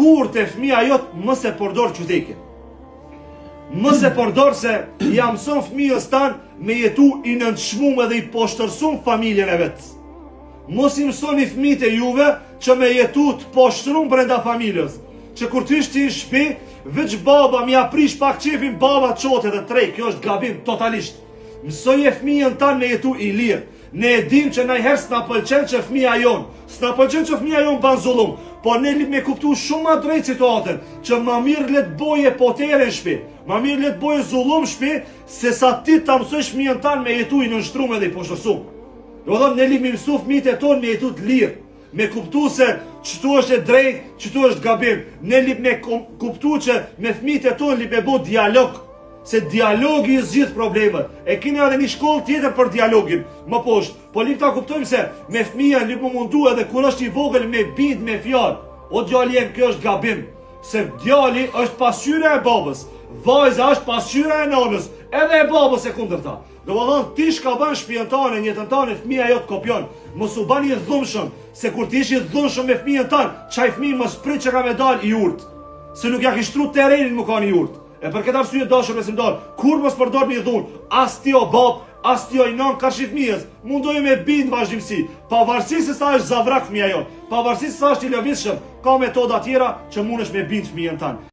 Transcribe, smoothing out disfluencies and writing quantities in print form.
kur të fëmija jot mos e përdor qytetin. Mos e përdor se ja mëson fëmijës tanë me jetu i nënçmuar dhe i poshtërsum familjen e vet. Mos i mësoni fëmijët e juve që me jetu të poshtërum brenda familjes. Që kur ti ishte në shtëpi, veç baba mi aprish pak qefin, baba çote dhe trej, kjo është gabim totalisht. Mësoje fëmijën tanë me jetu i lirë. Ne e dim që najherë s'na pëlqen që fëmija jonë, s'na pëlqen që fëmija jonë ban zullum, po ne lip me kuptu shumë ma drejt situatën, që ma mirë let boje potere në shpi, ma mirë let boje zullum shpi, se sa ti ta mësoj fëmijën tanë me jetu i nënshtrume dhe i poshtërsum. Do thonë, ne lip me mësu fëmijët e tonë me jetu të lirë, me kuptu se qëtu është e drejt, qëtu është gabim. Ne lip me kuptu që me fëmijët e tonë lip me bo dialog, se dialogi i zgjidh problemet. E keni edhe një shkollë tjetër për dialogin, më poshtë. Po lip ta kuptojmë se me fëmijën lip më mundu edhe kur është i vogël me bind me fjalë. O djali jem, kjo është gabim. Se djali është pasqyra e babës, vajza është pasqyra e nanës, edhe e babës e kundërta. Do më thonë, ti shka ban shtëpinë tane, njëtën tane, fëmija jo të kopjon. Mos u bani dhunshëm, se kur ti ishi dhunshëm me fëmijën tanë, qaj fëmijë mos prit që ka me dal i urt. Se nuk ja kishtru terenin më ka një urt. E për këtë arsye dashur besimtar, kur mos përdor një dhunë, as ti o bab, as ti o i nan karshi fëmijës, mundoje me bind vazhdimsi, pavarësisht se sa është zavrak fëmija jonë, pavarësisht se sa është i lëvizshëm, ka metoda tjera që mundesh me bind fëmijën tanë.